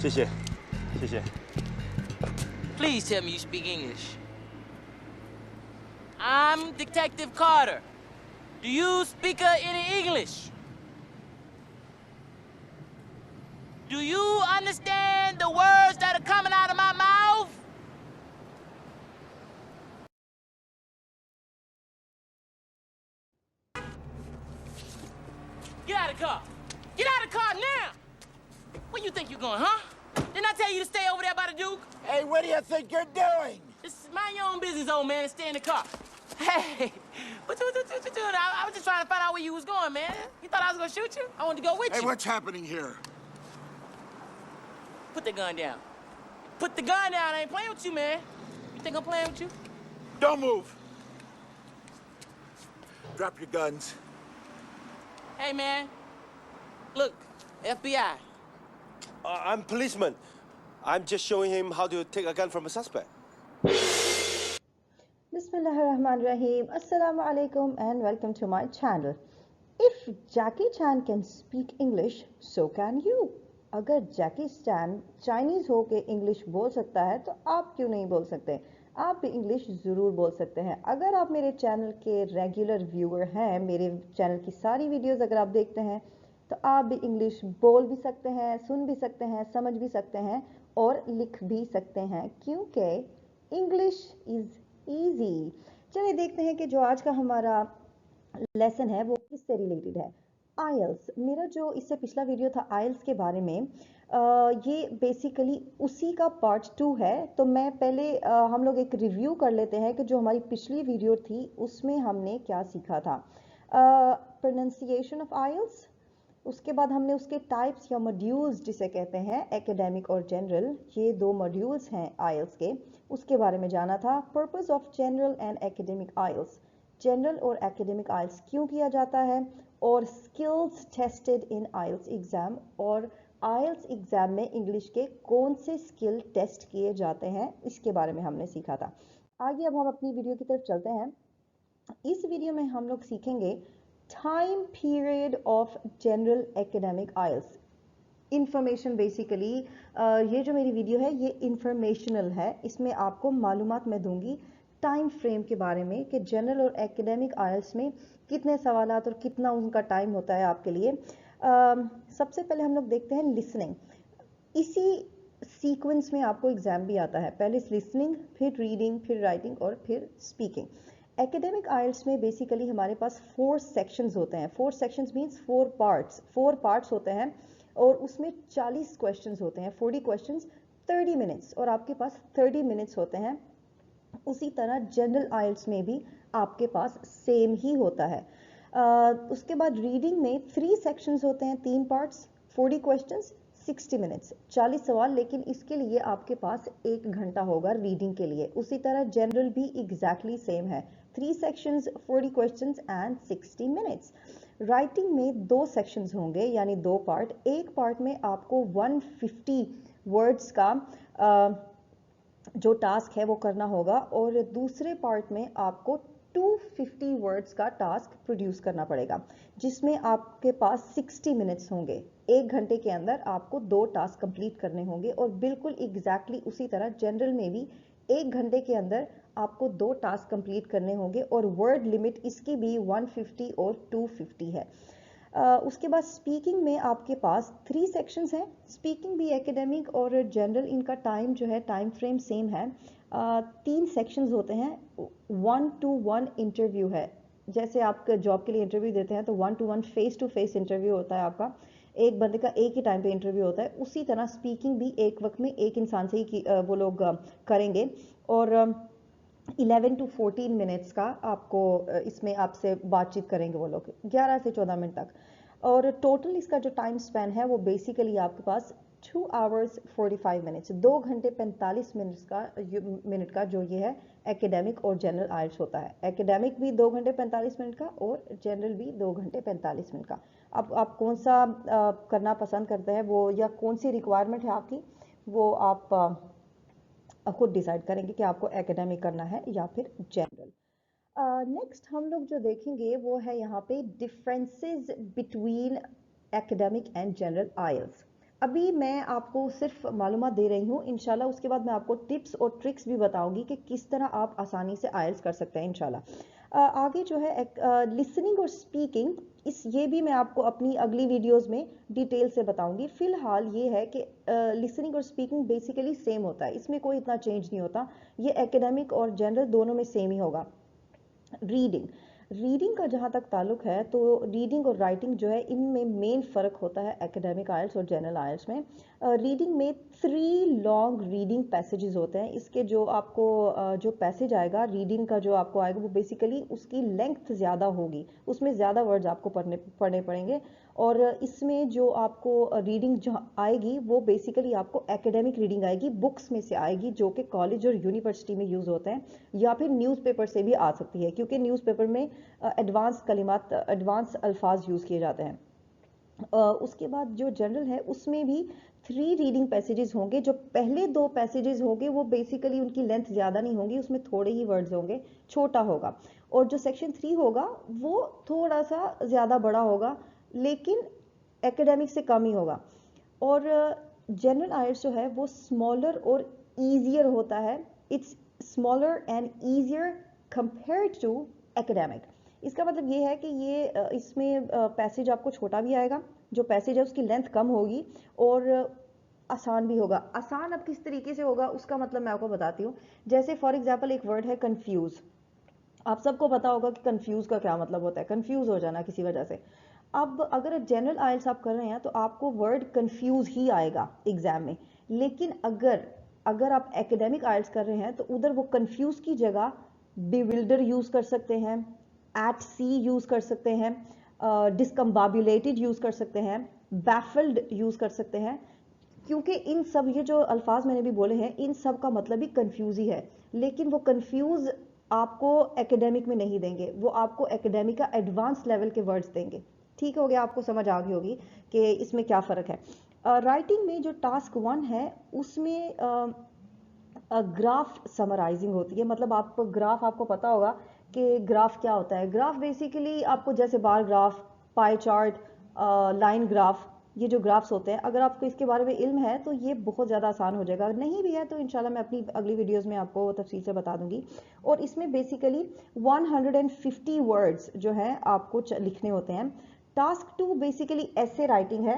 谢谢，谢谢。 Please tell me you speak English. I'm Detective Carter. Do you speak any English? Do you understand the words that are coming out of my mouth? Get out of the car. Get out of the car now. Where you think you're going, huh? Didn't I tell you to stay over there by the Duke? Hey, what do you think you're doing? Just mind your own business, old man, and stay in the car. Hey, what you doing? I was just trying to find out where you was going, man. You thought I was gonna shoot you? I wanted to go with Hey, you. what's happening here? Put the gun down. Put the gun down. I ain't playing with you, man. You think I'm playing with you? Don't move. Drop your guns. Hey, man. Look, FBI. I'm policeman. I'm just showing him how to take a gun from a suspect. Bismillahirrahmanirrahim. Assalamu alaikum and welcome to my channel. If Jackie Chan can speak English, so can you. अगर जैकी stand Chinese हो के English बोल सकता है तो आप क्यों नहीं बोल सकते? आप भी इंग्लिश ज़रूर बोल सकते हैं। अगर आप मेरे चैनल के रेगुलर व्यूअर हैं, मेरे चैनल की सारी वीडियोस अगर आप देखते हैं तो आप भी इंग्लिश बोल भी सकते हैं, सुन भी सकते हैं, समझ भी सकते हैं और लिख भी सकते हैं, क्योंकि इंग्लिश इज़ ईजी। चलिए देखते हैं कि जो आज का हमारा लेसन है वो किससे रिलेटेड है। आइल्स, मेरा जो इससे पिछला वीडियो था आइल्स के बारे में, ये बेसिकली उसी का पार्ट 2 है। तो मैं पहले हम लोग एक रिव्यू कर लेते हैं कि जो हमारी पिछली वीडियो थी उसमें हमने क्या सीखा था। प्रोनाउंसिएशन ऑफ आइल्स, उसके बाद हमने उसके टाइप्स या मॉड्यूल्स जिसे कहते हैं एकेडमिक और जनरल, ये 2 मॉड्यूल्स हैं आइल्स के, उसके बारे में जाना था। Purpose of general and academic IELTS, general और एकेडमिक आइल्स क्यों किया जाता है, और skills tested in IELTS exam, और आइल्स एग्ज़ाम में इंग्लिश के कौन से स्किल टेस्ट किए जाते हैं, इसके बारे में हमने सीखा था। आगे अब हम अपनी वीडियो की तरफ चलते हैं। इस वीडियो में हम लोग सीखेंगे time period of general academic IELTS. Information basically ये जो मेरी वीडियो है ये इंफॉर्मेशनल है, इसमें आपको मालूमात मैं दूंगी टाइम फ्रेम के बारे में कि जनरल और एकेडमिक आइल्स में कितने सवालात और कितना उनका टाइम होता है आपके लिए। सबसे पहले हम लोग देखते हैं लिसनिंग। इसी सीक्वेंस में आपको एग्जाम भी आता है, पहले लिसनिंग, फिर रीडिंग, फिर राइटिंग और फिर स्पीकिंग। एकेडमिक आइल्स में बेसिकली हमारे पास 4 सेक्शंस होते हैं। 4 सेक्शंस मीन्स 4 पार्ट्स होते हैं और उसमें 40 क्वेश्चंस होते हैं, 40 क्वेश्चंस, 30 मिनट्स, और आपके पास 30 मिनट्स होते हैं। उसी तरह जनरल आइल्स में भी आपके पास सेम ही होता है। उसके बाद रीडिंग में 3 सेक्शंस होते हैं, 3 पार्ट्स, 40 क्वेश्चंस, 60 मिनट्स, 40 सवाल, लेकिन इसके लिए आपके पास 1 घंटा होगा रीडिंग के लिए। उसी तरह जनरल भी एग्जैक्टली सेम है, 3 sections, 40 questions and 60 minutes. Writing में 2 सेक्शंस होंगे यानी 2 पार्ट। एक पार्ट में आपको 150 वर्ड्स का जो टास्क है वो करना होगा, और दूसरे पार्ट में आपको 250 वर्ड्स का टास्क प्रोड्यूस करना पड़ेगा, जिसमें आपके पास 60 मिनट्स होंगे। 1 घंटे के अंदर आपको 2 टास्क कंप्लीट करने होंगे, और बिल्कुल एग्जैक्टली उसी तरह जनरल में भी 1 घंटे के अंदर आपको 2 टास्क कंप्लीट करने होंगे, और वर्ड लिमिट इसकी भी 150 और 250 है। उसके बाद स्पीकिंग में आपके पास 3 सेक्शंस हैं। स्पीकिंग भी एकेडमिक और जनरल, इनका टाइम जो है टाइम फ्रेम सेम है। 3 सेक्शंस होते हैं। 1-to-1 इंटरव्यू है, जैसे आप जॉब के लिए इंटरव्यू देते हैं तो 1-to-1 face to face interview होता है आपका, एक बंदे का एक ही टाइम पे इंटरव्यू होता है। उसी तरह स्पीकिंग भी एक वक्त में एक इंसान से ही वो लोग करेंगे, और 11 to 14 मिनट्स का आपको इसमें आपसे बातचीत करेंगे वो लोग, 11 से 14 मिनट तक। और टोटल इसका जो टाइम स्पैन है वो बेसिकली आपके पास 2 hours 45 minutes, 2 घंटे 45 मिनट का जो ये है एकेडमिक और जनरल आइल्स होता है। एकेडमिक भी 2 घंटे 45 मिनट का और जनरल भी 2 घंटे 45 मिनट का। अब आप कौन सा करना पसंद करते हैं वो, या कौन सी रिक्वायरमेंट है आपकी, वो आप खुद डिसाइड करेंगे कि आपको एकेडमिक करना है या फिर जनरल। नेक्स्ट हम लोग जो देखेंगे वो है यहाँ पे differences between academic and general IELTS. अभी मैं आपको सिर्फ मालूमात दे रही हूँ, इंशाल्लाह उसके बाद मैं आपको टिप्स और ट्रिक्स भी बताऊंगी कि किस तरह आप आसानी से आयल्स कर सकते हैं इंशाल्लाह। आगे जो है लिसनिंग और स्पीकिंग, ये भी मैं आपको अपनी अगली वीडियोस में डिटेल से बताऊंगी। फिलहाल ये है कि लिसनिंग और स्पीकिंग बेसिकली सेम होता है, इसमें कोई इतना चेंज नहीं होता, ये एकेडमिक और जनरल दोनों में सेम ही होगा। रीडिंग का जहाँ तक ताल्लुक है तो रीडिंग और राइटिंग जो है इनमें मेन फ़र्क होता है एकेडमिक आयल्स और जनरल आयल्स में। रीडिंग में 3 लॉन्ग रीडिंग पैसेजेस होते हैं। इसके जो आपको जो पैसेज आएगा रीडिंग का जो आपको आएगा वो बेसिकली उसकी लेंथ ज़्यादा होगी, उसमें ज़्यादा वर्ड्स आपको पढ़ने पड़ेंगे। और इसमें जो आपको रीडिंग जो आएगी वो बेसिकली आपको एकेडमिक रीडिंग आएगी, बुक्स में से आएगी जो कि कॉलेज और यूनिवर्सिटी में यूज़ होते हैं, या फिर न्यूज़पेपर से भी आ सकती है क्योंकि न्यूज़पेपर में एडवांस कलिमात, एडवांस अल्फाज यूज़ किए जाते हैं। उसके बाद जो जनरल है उसमें भी 3 रीडिंग पैसेजेस होंगे। जो पहले 2 पैसेजेस होंगे वो बेसिकली उनकी लेंथ ज़्यादा नहीं होगी, उसमें थोड़े ही वर्ड्स होंगे, छोटा होगा। और जो सेक्शन 3 होगा वो थोड़ा सा ज़्यादा बड़ा होगा लेकिन एकेडमिक से कम ही होगा। और जनरल आयल्स जो है वो स्मॉलर और ईजियर होता है, it's smaller and easier compared to academic. इसका मतलब ये है कि ये इसमें पैसेज आपको छोटा भी आएगा, जो पैसेज है उसकी लेंथ कम होगी और आसान भी होगा। आसान अब किस तरीके से होगा उसका मतलब मैं आपको बताती हूँ। जैसे फॉर एग्जांपल एक वर्ड है कंफ्यूज, आप सबको पता होगा कि कंफ्यूज का क्या मतलब होता है, कंफ्यूज हो जाना किसी वजह से। अब अगर जनरल आयल्स आप कर रहे हैं तो आपको वर्ड कंफ्यूज ही आएगा एग्जाम में, लेकिन अगर आप एकेडमिक आयल्स कर रहे हैं तो उधर वो कंफ्यूज की जगह बिविल्डर यूज कर सकते हैं, एट सी यूज कर सकते हैं, डिस्कम्बाबुलेटेड यूज कर सकते हैं, बैफल्ड यूज कर सकते हैं, क्योंकि इन सब ये जो अल्फाज मैंने भी बोले हैं इन सब का मतलब ही कंफ्यूज ही है। लेकिन वो कंफ्यूज आपको एकेडमिक में नहीं देंगे, वो आपको एकेडमिक का एडवांस लेवल के वर्ड्स देंगे। ठीक हो गया, आपको समझ आ गई होगी कि इसमें क्या फ़र्क है। राइटिंग में जो टास्क 1 है उसमें ग्राफ समराइजिंग होती है। मतलब आप ग्राफ, आपको पता होगा कि ग्राफ क्या होता है। ग्राफ बेसिकली आपको जैसे bar graph, pie chart, line graph, ये जो ग्राफ्स होते हैं अगर आपको इसके बारे में इल्म है तो ये बहुत ज़्यादा आसान हो जाएगा। नहीं भी है तो इंशाल्लाह मैं अपनी अगली वीडियोस में आपको तफसील से बता दूंगी। और इसमें बेसिकली 150 वर्ड्स जो है आपको लिखने होते हैं। टास्क 2 बेसिकली ऐसे राइटिंग है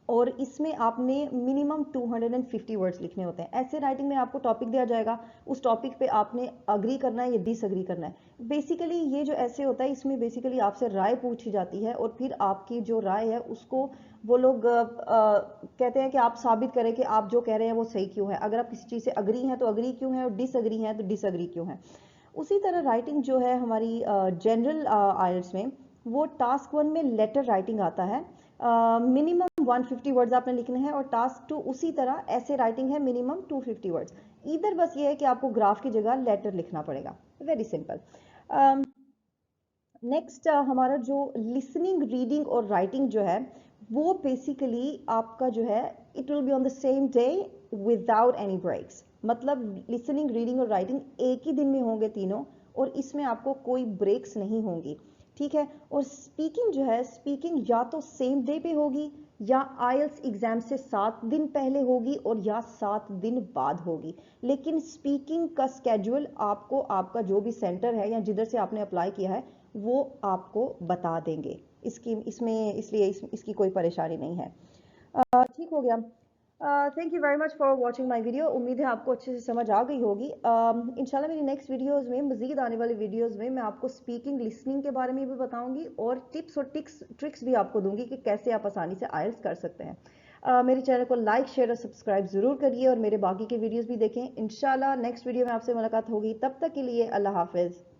और इसमें आपने मिनिमम 250 वर्ड्स लिखने होते हैं। ऐसे राइटिंग में आपको टॉपिक दिया जाएगा, उस टॉपिक पे आपने अग्री करना है या डिसअग्री करना है। बेसिकली ये जो ऐसे होता है इसमें बेसिकली आपसे राय पूछी जाती है और फिर आपकी जो राय है उसको वो लोग कहते हैं कि आप साबित करें कि आप जो कह रहे हैं वो सही क्यों है। अगर आप किसी चीज़ से अग्री हैं तो अग्री क्यों है और डिसअग्री हैं तो डिसअग्री क्यों है। उसी तरह राइटिंग जो है हमारी जनरल आयल्स में वो टास्क 1 में लेटर राइटिंग आता है। मिनिमम 150 वर्ड्स आपने लिखने हैं और टास्क 2 उसी तरह ऐसे राइटिंग है मिनिमम 250 वर्ड्स। इधर बस ये है कि आपको ग्राफ की जगह लेटर लिखना पड़ेगा, वेरी सिंपल। नेक्स्ट हमारा जो लिसनिंग, रीडिंग और राइटिंग जो है वो बेसिकली आपका जो है it will be on the same day without any breaks. मतलब लिसनिंग, रीडिंग और राइटिंग एक ही दिन में होंगे तीनों और इसमें आपको कोई ब्रेक्स नहीं होंगी, ठीक है। और स्पीकिंग जो है, स्पीकिंग या तो सेम डे पे होगी या आईएलटीएस एग्जाम से 7 दिन पहले होगी और या 7 दिन बाद होगी। लेकिन स्पीकिंग का स्केड्यूल आपको आपका जो भी सेंटर है या जिधर से आपने अप्लाई किया है वो आपको बता देंगे। इसकी कोई परेशानी नहीं है। ठीक हो गया। Thank you very much for watching my video. उम्मीद है आपको अच्छे से समझ आ गई होगी। इंशाल्लाह मेरी नेक्स्ट वीडियोस में, मजीद आने वाले वीडियोस में मैं आपको स्पीकिंग, लिसनिंग के बारे में भी बताऊंगी और टिप्स और ट्रिक्स भी आपको दूंगी कि कैसे आप आसानी से आयल्स कर सकते हैं। मेरे चैनल को लाइक, शेयर और सब्सक्राइब ज़रूर करिए और मेरे बाकी के वीडियोज़ भी देखें। इंशाल्लाह नेक्स्ट वीडियो में आपसे मुलाकात होगी, तब तक के लिए अल्लाह हाफिज़।